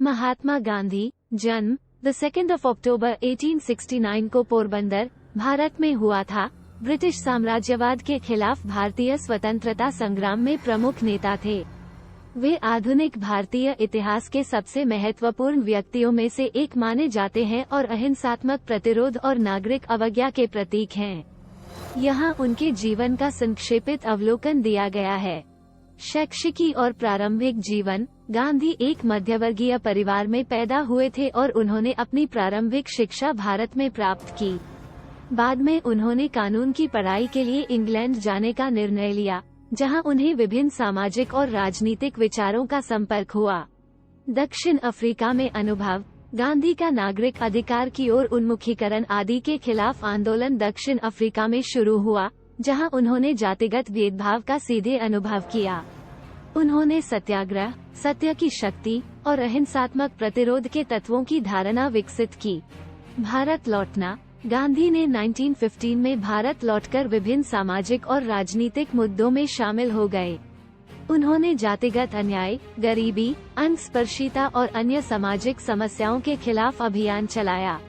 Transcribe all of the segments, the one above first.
महात्मा गांधी जन्म 2 अक्टूबर 1869 को पोरबंदर, भारत में हुआ था। ब्रिटिश साम्राज्यवाद के खिलाफ भारतीय स्वतंत्रता संग्राम में प्रमुख नेता थे। वे आधुनिक भारतीय इतिहास के सबसे महत्वपूर्ण व्यक्तियों में से एक माने जाते हैं और अहिंसात्मक प्रतिरोध और नागरिक अवज्ञा के प्रतीक हैं। यहाँ उनके जीवन का संक्षेपित अवलोकन दिया गया है। शैक्षिकी और प्रारंभिक जीवन। गांधी एक मध्यवर्गीय परिवार में पैदा हुए थे और उन्होंने अपनी प्रारंभिक शिक्षा भारत में प्राप्त की। बाद में उन्होंने कानून की पढ़ाई के लिए इंग्लैंड जाने का निर्णय लिया, जहां उन्हें विभिन्न सामाजिक और राजनीतिक विचारों का संपर्क हुआ। दक्षिण अफ्रीका में अनुभव। गांधी का नागरिक अधिकार की ओर उन्मुखीकरण आदि के खिलाफ आंदोलन दक्षिण अफ्रीका में शुरू हुआ, जहां उन्होंने जातिगत भेदभाव का सीधे अनुभव किया। उन्होंने सत्याग्रह, सत्य की शक्ति और अहिंसात्मक प्रतिरोध के तत्वों की धारणा विकसित की। भारत लौटना। गांधी ने 1915 में भारत लौटकर विभिन्न सामाजिक और राजनीतिक मुद्दों में शामिल हो गए। उन्होंने जातिगत अन्याय, गरीबी, अंगस्पर्शिता और अन्य सामाजिक समस्याओं के खिलाफ अभियान चलाया।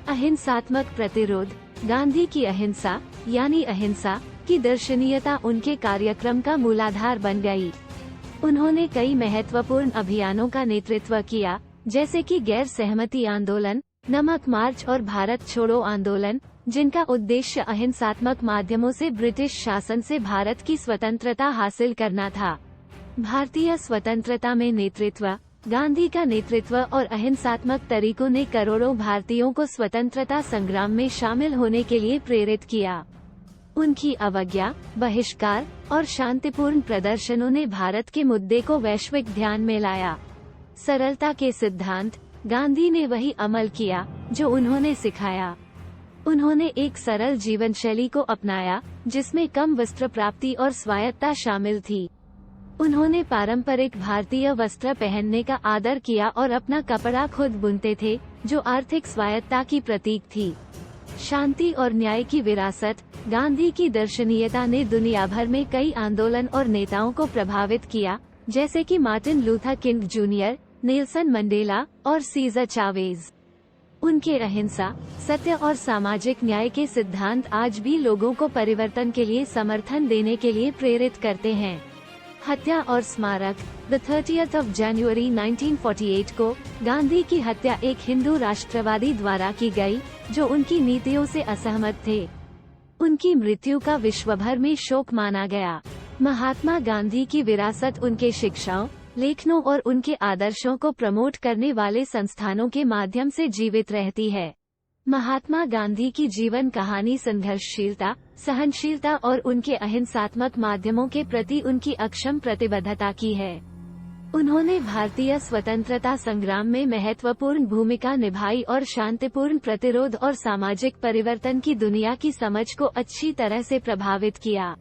अहिंसात्मक प्रतिरोध। गांधी की अहिंसा यानी अहिंसा की दर्शनीयता उनके कार्यक्रम का मूलाधार बन गई। उन्होंने कई महत्वपूर्ण अभियानों का नेतृत्व किया, जैसे कि गैर सहमति आंदोलन, नमक मार्च और भारत छोड़ो आंदोलन, जिनका उद्देश्य अहिंसात्मक माध्यमों से ब्रिटिश शासन से भारत की स्वतंत्रता हासिल करना था। भारतीय स्वतंत्रता में नेतृत्व। गांधी का नेतृत्व और अहिंसात्मक तरीकों ने करोड़ों भारतीयों को स्वतंत्रता संग्राम में शामिल होने के लिए प्रेरित किया। उनकी अवज्ञा, बहिष्कार और शांतिपूर्ण प्रदर्शनों ने भारत के मुद्दे को वैश्विक ध्यान में लाया। सरलता के सिद्धांत। गांधी ने वही अमल किया जो उन्होंने सिखाया। उन्होंने एक सरल जीवन शैली को अपनाया, जिसमें कम वस्त्र प्राप्ति और स्वायत्तता शामिल थी। उन्होंने पारंपरिक भारतीय वस्त्र पहनने का आदर किया और अपना कपड़ा खुद बुनते थे, जो आर्थिक स्वायत्तता की प्रतीक थी। शांति और न्याय की विरासत। गांधी की दर्शनीयता ने दुनिया भर में कई आंदोलन और नेताओं को प्रभावित किया, जैसे कि Martin Luther king junior, Nelson Mandela और सीजर चावेज। उनके अहिंसा, सत्य और सामाजिक न्याय के सिद्धांत आज भी लोगों को परिवर्तन के लिए समर्थन देने के लिए प्रेरित करते हैं। हत्या और स्मारक। 30 जनवरी 1948 को गांधी की हत्या एक हिंदू राष्ट्रवादी द्वारा की गई, जो उनकी नीतियों से असहमत थे। उनकी मृत्यु का विश्वभर में शोक माना गया। महात्मा गांधी की विरासत उनके शिक्षाओं, लेखनों और उनके आदर्शों को प्रमोट करने वाले संस्थानों के माध्यम से जीवित रहती है। महात्मा गांधी की जीवन कहानी संघर्षशीलता, सहनशीलता और उनके अहिंसात्मक माध्यमों के प्रति उनकी अक्षम प्रतिबद्धता की है। उन्होंने भारतीय स्वतंत्रता संग्राम में महत्वपूर्ण भूमिका निभाई और शांतिपूर्ण प्रतिरोध और सामाजिक परिवर्तन की दुनिया की समझ को अच्छी तरह से प्रभावित किया।